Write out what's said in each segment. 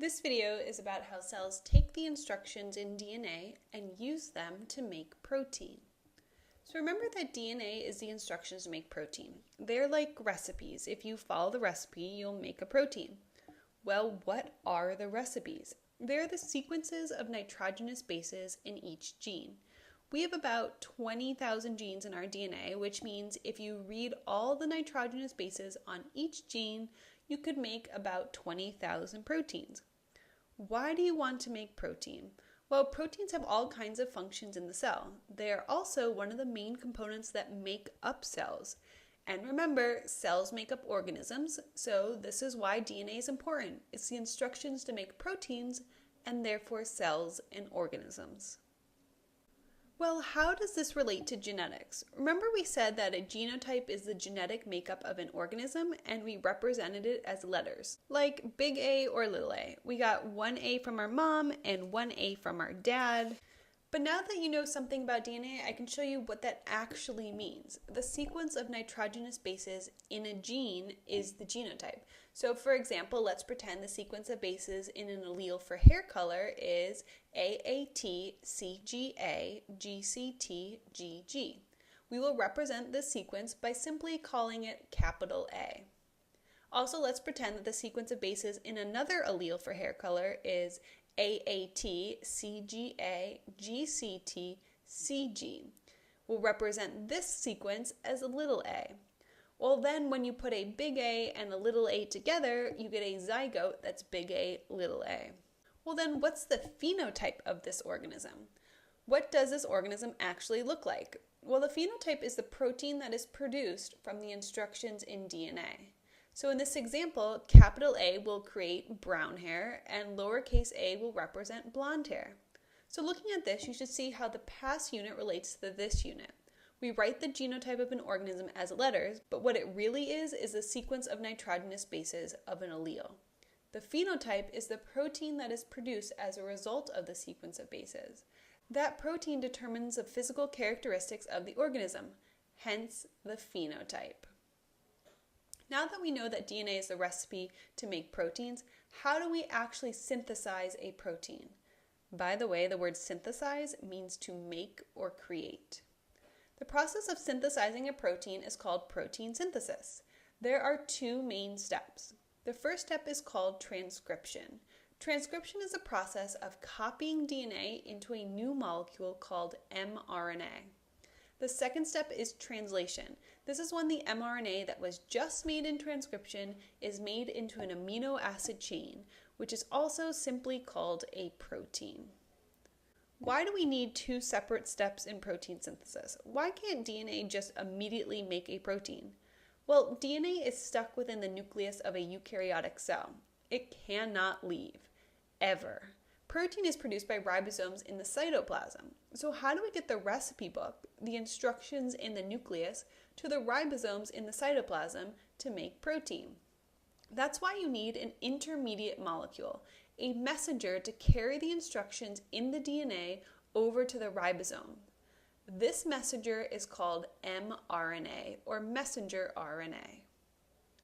This video is about how cells take the instructions in DNA and use them to make protein. So remember that DNA is the instructions to make protein. They're like recipes. If you follow the recipe, you'll make a protein. Well, what are the recipes? They're the sequences of nitrogenous bases in each gene. We have about 20,000 genes in our DNA, which means if you read all the nitrogenous bases on each gene, you could make about 20,000 proteins. Why do you want to make protein? Well, proteins have all kinds of functions in the cell. They are also one of the main components that make up cells. And remember, cells make up organisms, so this is why DNA is important. It's the instructions to make proteins and therefore cells and organisms. Well, how does this relate to genetics? Remember we said that a genotype is the genetic makeup of an organism and we represented it as letters, like big A or little a. We got one A from our mom and one A from our dad. But now that you know something about DNA, I can show you what that actually means. The sequence of nitrogenous bases in a gene is the genotype. So for example, let's pretend the sequence of bases in an allele for hair color is AAT, CGA, GCT, GG. We will represent this sequence by simply calling it capital A. Also, let's pretend that the sequence of bases in another allele for hair color is AAT, CGA, GCT, CG. We'll represent this sequence as a little a. Well, then when you put a big A and a little a together, you get a zygote that's big A, little a. Well, then what's the phenotype of this organism? What does this organism actually look like? Well, the phenotype is the protein that is produced from the instructions in DNA. So in this example, capital A will create brown hair and lowercase a will represent blonde hair. So looking at this, you should see how the past unit relates to this unit. We write the genotype of an organism as letters, but what it really is the sequence of nitrogenous bases of an allele. The phenotype is the protein that is produced as a result of the sequence of bases. That protein determines the physical characteristics of the organism, hence the phenotype. Now that we know that DNA is the recipe to make proteins, how do we actually synthesize a protein? By the way, the word synthesize means to make or create. The process of synthesizing a protein is called protein synthesis. There are two main steps. The first step is called transcription. Transcription is a process of copying DNA into a new molecule called mRNA. The second step is translation. This is when the mRNA that was just made in transcription is made into an amino acid chain, which is also simply called a protein. Why do we need two separate steps in protein synthesis? Why can't DNA just immediately make a protein? Well, DNA is stuck within the nucleus of a eukaryotic cell. It cannot leave, ever. Protein is produced by ribosomes in the cytoplasm. So how do we get the recipe book, the instructions in the nucleus, to the ribosomes in the cytoplasm to make protein? That's why you need an intermediate molecule, a messenger to carry the instructions in the DNA over to the ribosome. This messenger is called mRNA, or messenger RNA.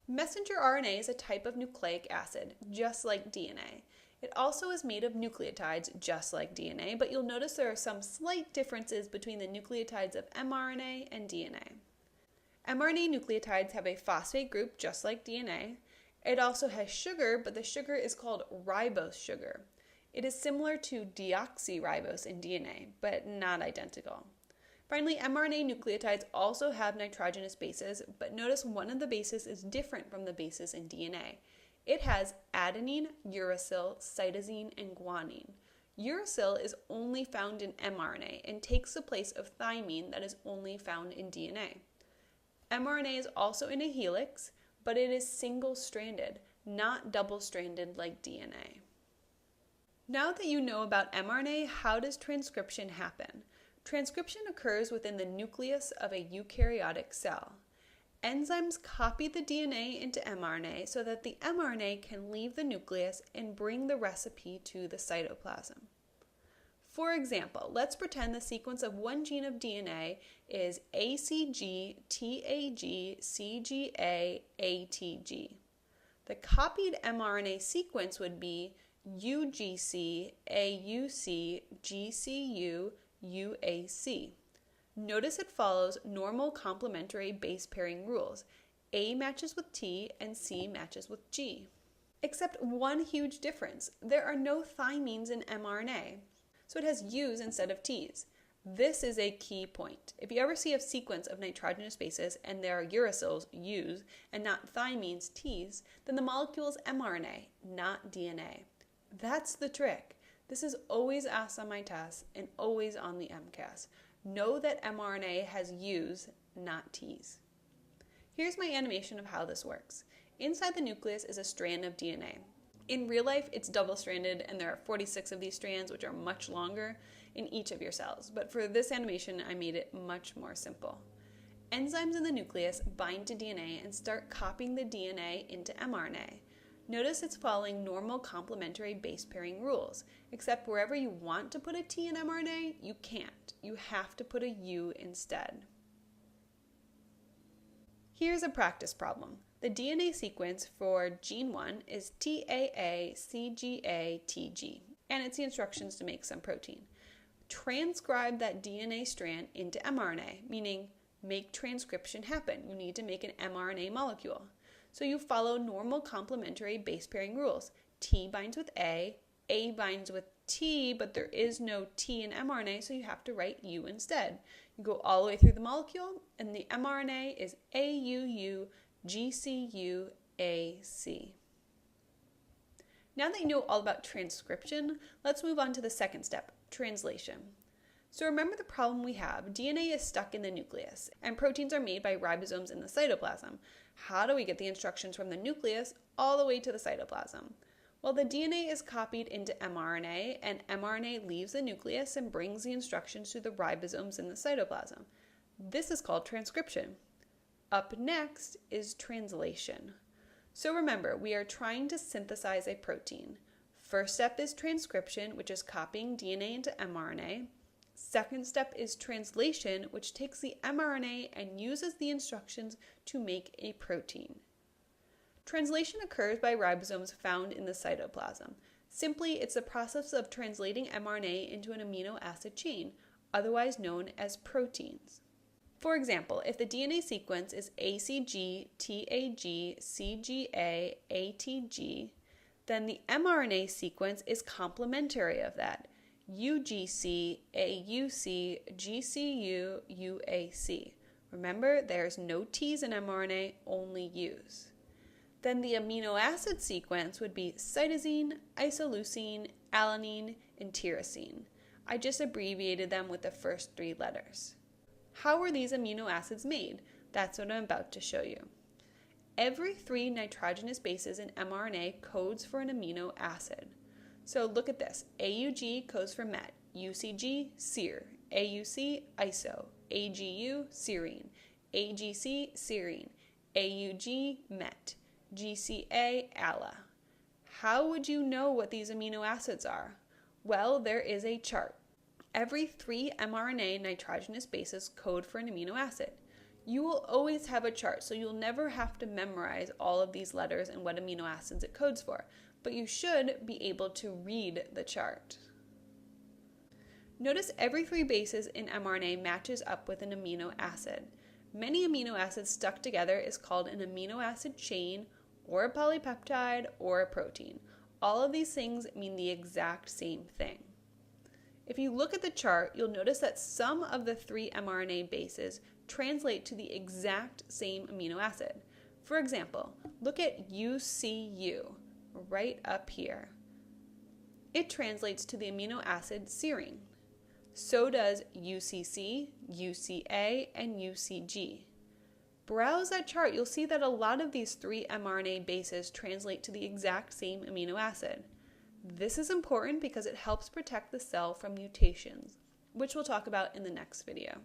Messenger RNA is a type of nucleic acid, just like DNA. It also is made of nucleotides, just like DNA, but you'll notice there are some slight differences between the nucleotides of mRNA and DNA. mRNA nucleotides have a phosphate group, just like DNA. It also has sugar, but the sugar is called ribose sugar. It is similar to deoxyribose in DNA, but not identical. Finally, mRNA nucleotides also have nitrogenous bases, but notice one of the bases is different from the bases in DNA. It has adenine, uracil, cytosine, and guanine. Uracil is only found in mRNA and takes the place of thymine that is only found in DNA. mRNA is also in a helix, but it is single-stranded, not double-stranded like DNA. Now that you know about mRNA, how does transcription happen? Transcription occurs within the nucleus of a eukaryotic cell. Enzymes copy the DNA into mRNA so that the mRNA can leave the nucleus and bring the recipe to the cytoplasm. For example, let's pretend the sequence of one gene of DNA is ACG, TAG, CGA, ATG. The copied mRNA sequence would be UGC, AUC, GCU, UAC. Notice it follows normal complementary base pairing rules. A matches with T and C matches with G. Except one huge difference. There are no thymines in mRNA, so it has U's instead of T's. This is a key point. If you ever see a sequence of nitrogenous bases and there are uracils, U's, and not thymines, T's, then the molecule is mRNA, not DNA. That's the trick. This is always asked on my tests and always on the MCAS. Know that mRNA has U's, not T's. Here's my animation of how this works. Inside the nucleus is a strand of DNA. In real life, it's double-stranded, and there are 46 of these strands, which are much longer in each of your cells. But for this animation, I made it much more simple. Enzymes in the nucleus bind to DNA and start copying the DNA into mRNA. Notice it's following normal complementary base pairing rules, except wherever you want to put a T in mRNA, you can't. You have to put a U instead. Here's a practice problem. The DNA sequence for gene 1 is TAA-CGA-TG, and it's the instructions to make some protein. Transcribe that DNA strand into mRNA, meaning make transcription happen. You need to make an mRNA molecule. So you follow normal complementary base pairing rules. T binds with A binds with T, but there is no T in mRNA, so you have to write U instead. You go all the way through the molecule, and the mRNA is AUU GCUAC. Now that you know all about transcription, let's move on to the second step, translation. So remember the problem we have. DNA is stuck in the nucleus, and proteins are made by ribosomes in the cytoplasm. How do we get the instructions from the nucleus all the way to the cytoplasm? Well, the DNA is copied into mRNA, and mRNA leaves the nucleus and brings the instructions to the ribosomes in the cytoplasm. This is called transcription. Up next is translation. So remember, we are trying to synthesize a protein. First step is transcription, which is copying DNA into mRNA. Second step is translation, which takes the mRNA and uses the instructions to make a protein. Translation occurs by ribosomes found in the cytoplasm. Simply, it's the process of translating mRNA into an amino acid chain, otherwise known as proteins. For example, if the DNA sequence is ACG, TAG, CGA, ATG, then the mRNA sequence is complementary of that. UGC, AUC, GCU, UAC. Remember, there's no T's in mRNA, only U's. Then the amino acid sequence would be cytosine, isoleucine, alanine, and tyrosine. I just abbreviated them with the first 3 letters. How were these amino acids made? That's what I'm about to show you. Every 3 nitrogenous bases in mRNA codes for an amino acid. So look at this. AUG codes for met, UCG, ser, AUC, iso, AGU, serine, AGC, serine, AUG, met, GCA, ALA. How would you know what these amino acids are? Well, there is a chart. Every 3 mRNA nitrogenous bases code for an amino acid. You will always have a chart, so you'll never have to memorize all of these letters and what amino acids it codes for, but you should be able to read the chart. Notice every 3 bases in mRNA matches up with an amino acid. Many amino acids stuck together is called an amino acid chain, or a polypeptide, or a protein. All of these things mean the exact same thing. If you look at the chart, you'll notice that some of the 3 mRNA bases translate to the exact same amino acid. For example, look at UCU, right up here. It translates to the amino acid serine. So does UCC, UCA, and UCG. Browse that chart, you'll see that a lot of these 3 mRNA bases translate to the exact same amino acid. This is important because it helps protect the cell from mutations, which we'll talk about in the next video.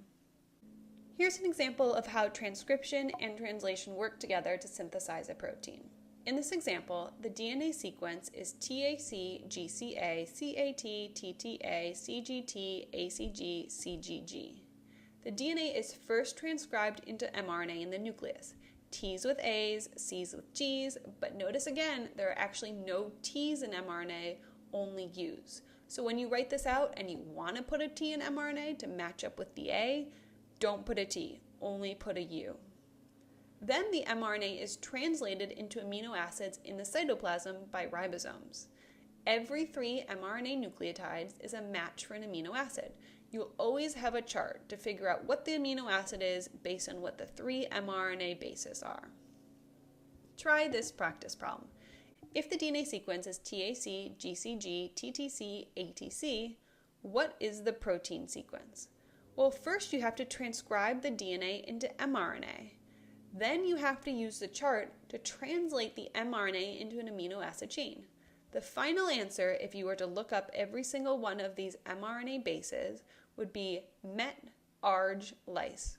Here's an example of how transcription and translation work together to synthesize a protein. In this example, the DNA sequence is TAC, GCA, CAT, TTA, CGT, ACG, CGG. The DNA is first transcribed into mRNA in the nucleus. T's with A's, C's with G's, but notice again, there are actually no T's in mRNA, only U's. So when you write this out and you want to put a T in mRNA to match up with the A, don't put a T, only put a U. Then the mRNA is translated into amino acids in the cytoplasm by ribosomes. Every 3 mRNA nucleotides is a match for an amino acid. You'll always have a chart to figure out what the amino acid is based on what the 3 mRNA bases are. Try this practice problem. If the DNA sequence is TAC, GCG, TTC, ATC, what is the protein sequence? Well, first you have to transcribe the DNA into mRNA. Then you have to use the chart to translate the mRNA into an amino acid chain. The final answer, if you were to look up every single one of these mRNA bases, would be MET, ARG, lyse.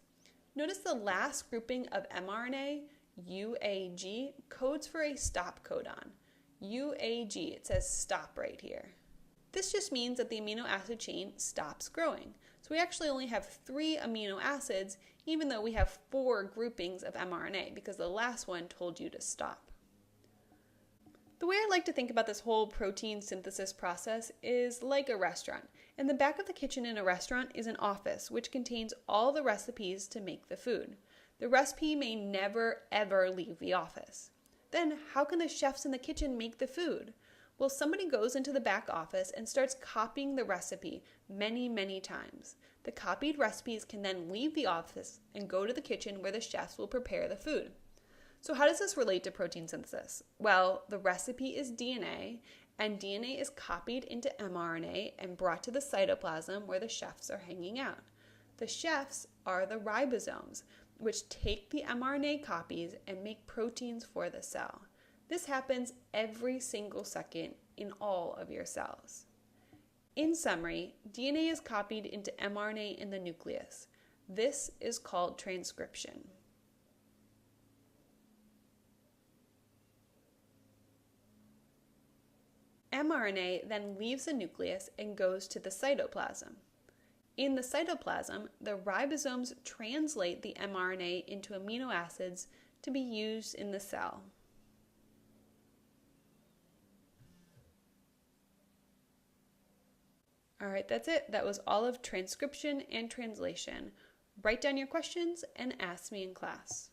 Notice the last grouping of mRNA, UAG, codes for a stop codon. UAG, it says stop right here. This just means that the amino acid chain stops growing. So we actually only have 3 amino acids, even though we have 4 groupings of mRNA, because the last one told you to stop. The way I like to think about this whole protein synthesis process is like a restaurant. In the back of the kitchen in a restaurant is an office, which contains all the recipes to make the food. The recipe may never, ever leave the office. Then how can the chefs in the kitchen make the food? Well, somebody goes into the back office and starts copying the recipe many, many times. The copied recipes can then leave the office and go to the kitchen where the chefs will prepare the food. So how does this relate to protein synthesis? Well, the recipe is DNA, and DNA is copied into mRNA and brought to the cytoplasm where the chefs are hanging out. The chefs are the ribosomes, which take the mRNA copies and make proteins for the cell. This happens every single second in all of your cells. In summary, DNA is copied into mRNA in the nucleus. This is called transcription. mRNA then leaves the nucleus and goes to the cytoplasm. In the cytoplasm, the ribosomes translate the mRNA into amino acids to be used in the cell. All right, that's it. That was all of transcription and translation. Write down your questions and ask me in class.